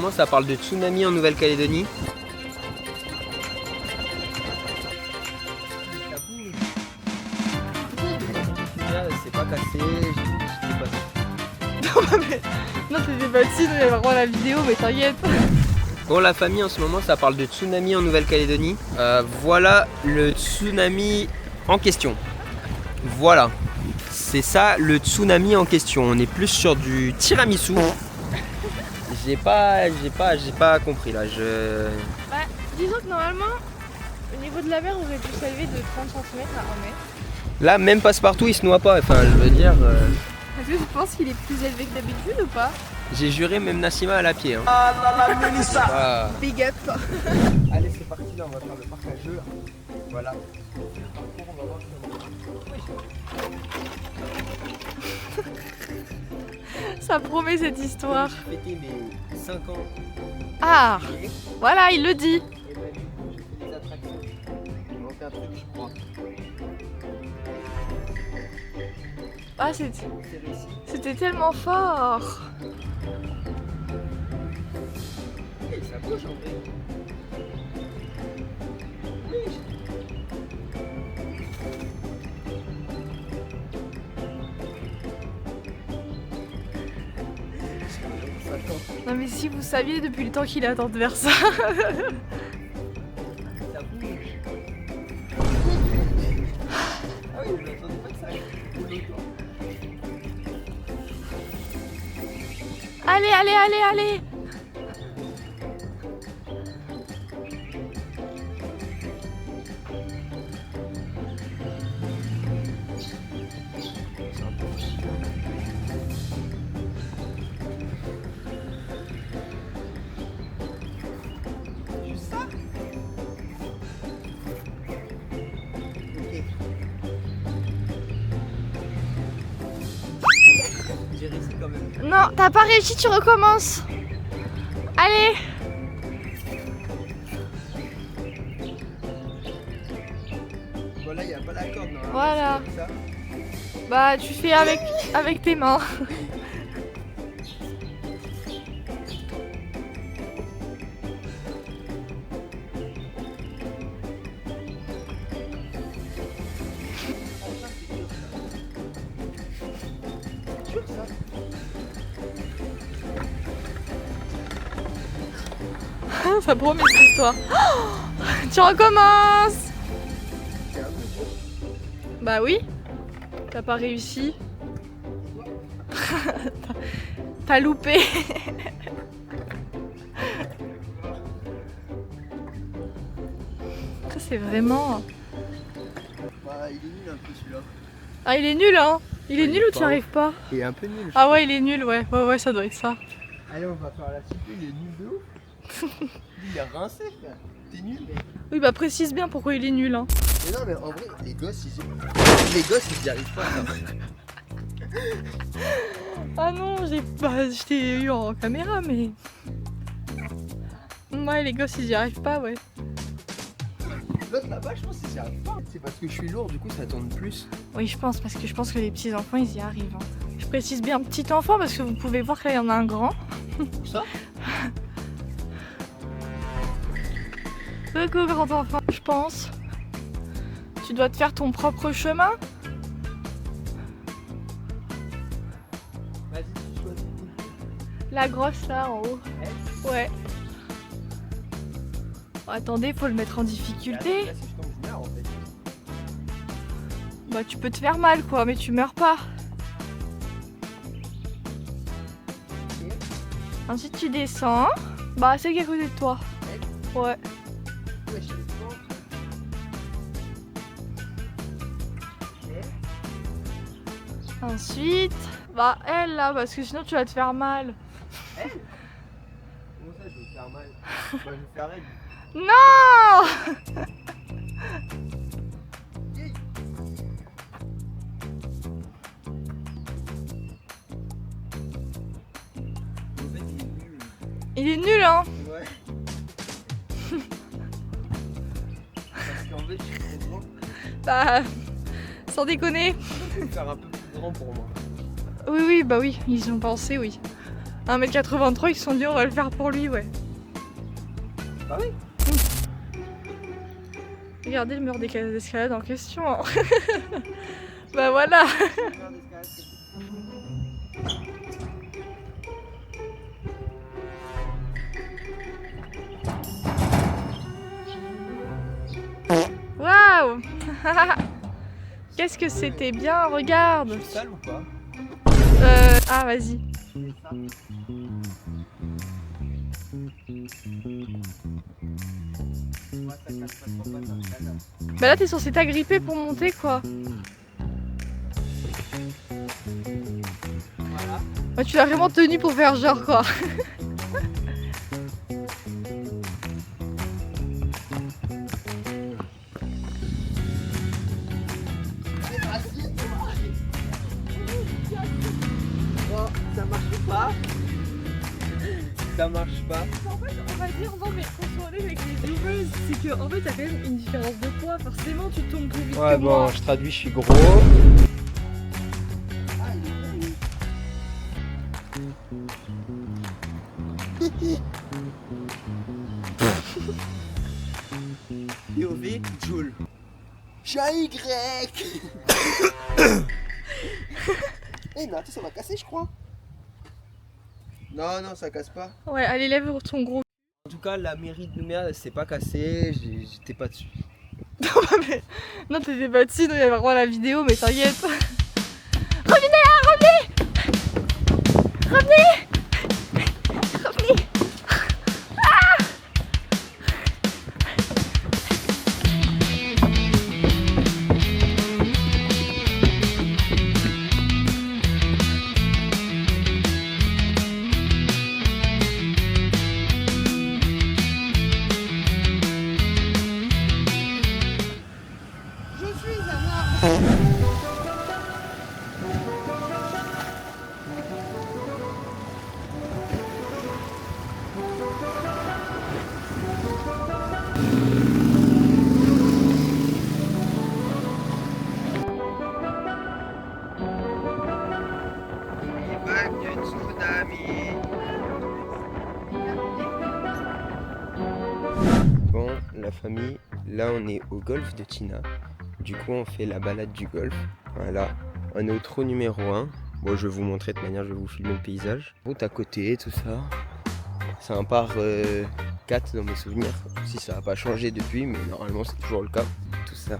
Comment ça parle de tsunami en Nouvelle-Calédonie? C'est pas cassé, j'étais pas... Non, t'étais pas dessus, on va voir la vidéo, mais t'inquiète. Bon, la famille, en ce moment, ça parle de tsunami en Nouvelle-Calédonie. Voilà le tsunami en question. Voilà. C'est ça, le tsunami en question. On est plus sur du tiramisu. J'ai pas compris là. Bah, disons que normalement, au niveau de la mer, on aurait pu s'élever de 30 cm à 1 mètre. Là, même Passepartout, il se noie pas. Enfin, je veux dire... Est-ce que tu penses qu'il est plus élevé que d'habitude ou pas? J'ai juré, même Nassima à la pied. Hein. Voilà. Big up. Allez, c'est parti, là, on va faire le parc à jeux. Là. Voilà. On va voir Ça promet cette histoire. J'ai fêté mes 5 ans. Ah, voilà, il le dit. Et bah, du coup, j'ai fait des attractions. On va faire un truc, je crois. Ah, C'est réussi. c'était tellement fort. Et ça bouge en vrai. Oui. Non mais si vous saviez depuis le temps qu'il attend de faire ça. Ça bouge. Ah oui, je m'attendais pas que ça aille. Allez, allez, allez, allez. Juste ça? Ok. J'ai réussi quand même. Non, t'as pas réussi, tu recommences. Allez. Bon là, il n'y a pas la corde. Non, Voilà. Ça. Bah tu fais avec tes mains. Dur, ça. Ça promet cette histoire. Tu recommences. C'est un peu dur. Bah oui. T'as pas réussi. T'as loupé. Ça c'est vraiment... Bah, il est nul un peu celui-là. Ah il est nul hein. Il est Ouais, nul il est ou tu pas arrives pas? Il est un peu nul. Ah ouais il est nul ouais. Ouais ça doit être ça. Allez, on va faire la suite. Il est nul de ouf. Il est rincé, frère. T'es nul, mais. Oui bah précise bien pourquoi il est nul hein. Mais non, mais en vrai, les gosses, ils y arrivent pas. Ça. Ah non je t'ai eu en caméra mais... Ouais les gosses ils y arrivent pas ouais. L'autre là-bas, je pense qu'ils y arrivent pas. C'est parce que je suis lourd, du coup, ça tourne plus. Oui je pense parce que je pense que les petits enfants ils y arrivent. Hein. Je précise bien petit enfant parce que vous pouvez voir que là il y en a un grand. Pour ça? Coucou grand enfant, je pense. Tu dois te faire ton propre chemin. Vas-y, tu choisis. La grosse là en haut. Ouais. Oh, attendez, faut le mettre en difficulté. Là, si je tombe, je meurs en fait. Bah tu peux te faire mal quoi, mais tu meurs pas. Ensuite tu descends. Bah c'est qui est à côté de toi. Ouais. Ouais, je suis fort. Ensuite, bah elle là, parce que sinon tu vas te faire mal. Elle? Comment ça, je vais me faire mal? Bah, je vais me faire elle. Non. En fait, il est nul. Il est nul hein. Ouais. Parce qu'en fait, je suis trop grand. Bah, sans déconner. Je vais faire un peu plus grand pour moi. Oui, oui, bah oui, ils ont pensé, oui. 1m83, ils se sont dit on va le faire pour lui, ouais. Ah oui. Regardez le mur d'escalade en question. Hein. Bah voilà. Waouh. Qu'est-ce que c'était bien, regarde. C'est sale ou pas? Ah vas-y. Bah là t'es censé t'agripper pour monter quoi. Voilà. Bah, tu l'as vraiment tenu pour faire genre quoi. Bon, ça marche pas. Ça marche pas. En fait, on va dire non mais qu'on soit honnête avec les viewers, c'est qu'en fait t'as quand même une différence de poids, forcément tu tombes plus vite Ouais, que bon, moi. je traduis, je suis gros. POV, Joule. J'ai un Y. Eh non, ça va casser, je crois. Non, non, ça casse pas. Ouais, allez lève ton gros. En tout cas, la mairie de Nouméa, c'est pas cassé, j'étais pas dessus. Non t'étais pas dessus, donc il y avait vraiment la vidéo, mais t'inquiète. Revenez là, revenez. Revenez. Revenez. Vague de tsunami. Bon, la famille, là on est au golfe de Tina. Du coup, on fait la balade du golfe. Voilà, on est au trou numéro 1. Bon, je vais vous montrer de manière, je vais vous filmer le paysage. Route à côté, tout ça. C'est un par 4 dans mes souvenirs. Si ça n'a pas changé depuis, mais normalement c'est toujours le cas. Tout ça.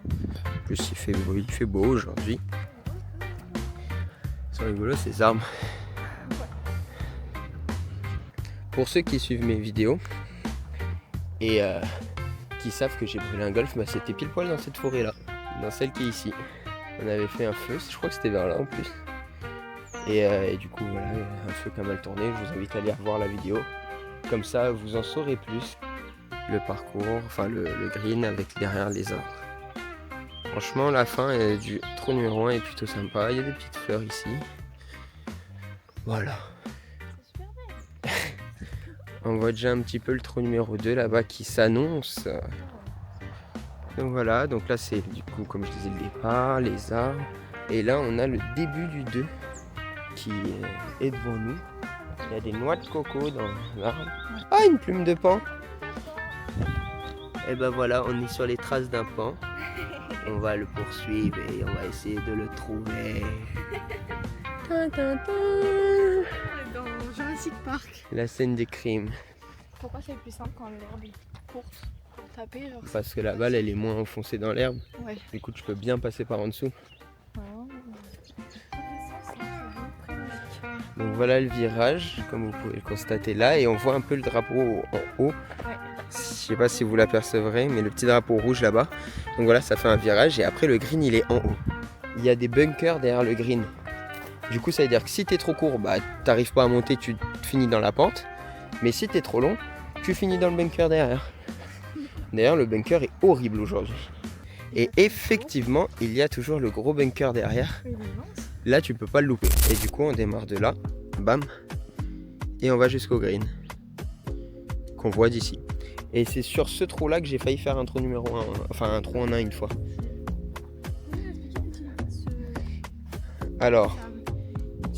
En plus, il fait beau aujourd'hui. C'est rigolo ces arbres. Pour ceux qui suivent mes vidéos et qui savent que j'ai brûlé un golf, bah, c'était pile poil dans cette forêt là, dans celle qui est ici. On avait fait un feu, je crois que c'était vers là en plus. Et du coup voilà, un feu qui a mal tourné, je vous invite à aller revoir la vidéo. Comme ça vous en saurez plus. Le parcours, enfin le green avec derrière les arbres. Franchement la fin du trou numéro 1 est plutôt sympa, il y a des petites fleurs ici. Voilà. On voit déjà un petit peu le trou numéro 2 là-bas qui s'annonce. Donc voilà, donc là c'est du coup comme je disais le départ, les arbres. Et là on a le début du 2 qui est devant nous. Il y a des noix de coco dans l'arbre. Ah, une plume de paon. Et ben voilà, on est sur les traces d'un paon. On va le poursuivre et on va essayer de le trouver. Dans Jurassic Park. La scène des crimes. Pourquoi c'est plus simple quand l'herbe est courte pour taper genre, Parce que la balle elle est moins enfoncée dans l'herbe. ouais. Écoute, je peux bien passer par en dessous. Donc voilà le virage, comme vous pouvez le constater là, et on voit un peu le drapeau en haut. Ouais. Je sais pas si vous l'apercevrez, mais le petit drapeau rouge là-bas. Donc voilà, ça fait un virage, et après le green il est en haut. Il y a des bunkers derrière le green. Du coup ça veut dire que si t'es trop court, bah t'arrives pas à monter, tu finis dans la pente. Mais si t'es trop long, tu finis dans le bunker derrière. D'ailleurs le bunker est horrible aujourd'hui. Et effectivement, il y a toujours le gros bunker derrière. Là, tu peux pas le louper. Et du coup, on démarre de là, bam, et on va jusqu'au green, qu'on voit d'ici. Et c'est sur ce trou-là que j'ai failli faire un trou numéro 1, enfin un trou en 1 une fois. Alors,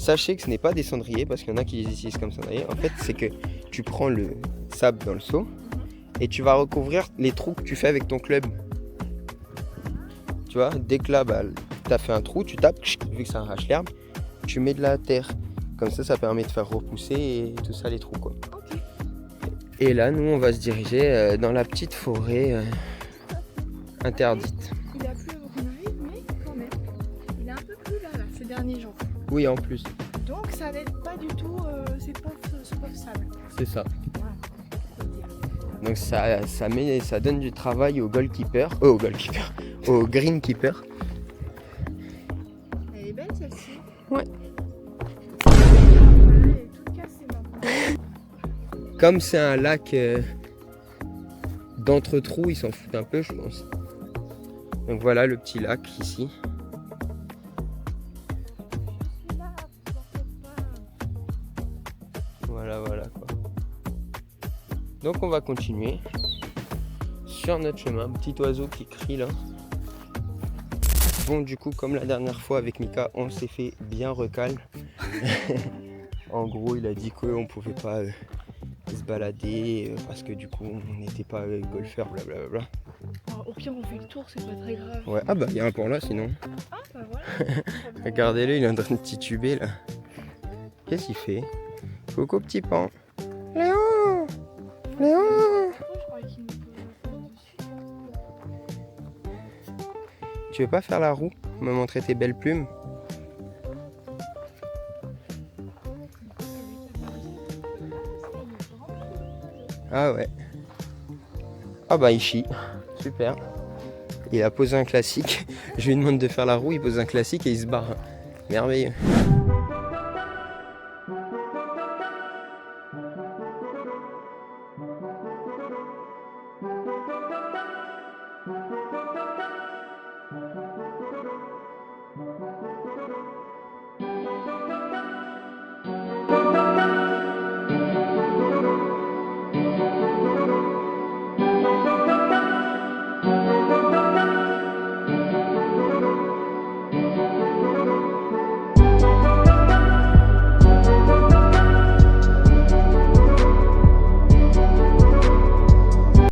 Sachez que ce n'est pas des cendriers parce qu'il y en a qui les utilisent comme cendriers. En fait, c'est que tu prends le sable dans le seau et tu vas recouvrir les trous que tu fais avec ton club. Tu vois, dès que là, tu as fait un trou, tu tapes, vu que ça arrache l'herbe, tu mets de la terre. Comme ça permet de faire repousser et tout ça, les trous, quoi. Ok. Et là, nous, on va se diriger dans la petite forêt interdite. Il a plu avant qu'on arrive, mais quand même, il a un peu plu là, ces derniers jours. Oui, en plus. Donc ça n'aide pas du tout ces pauvres sables. C'est ça. Voilà. Faut le dire. Donc ça donne du travail au goalkeeper, au greenkeeper. Elle est belle celle-ci. Ouais. Elle est toute cassée maintenant. Comme c'est un lac d'entre-trous, ils s'en foutent un peu, je pense. Donc voilà le petit lac ici. Voilà quoi. Donc on va continuer sur notre chemin. Petit oiseau qui crie là. Bon, du coup, comme la dernière fois avec Mika, on s'est fait bien recal. En gros, il a dit qu'on pouvait pas se balader parce que du coup, on n'était pas golfeurs, blablabla. Au pire, on fait le tour, c'est pas très grave. Ouais, ah bah, il y a un pont là sinon. Ah bah voilà. Regardez-le, il est en train de tituber là. Qu'est-ce qu'il fait? Coucou petit pan. Léo! Léo! Je croyais qu'il nous posait dessus. Tu veux pas faire la roue? Me montrer tes belles plumes? Ah ouais. Ah bah il chie. Super. Il a posé un classique. Je lui demande de faire la roue, il pose un classique et il se barre. Merveilleux.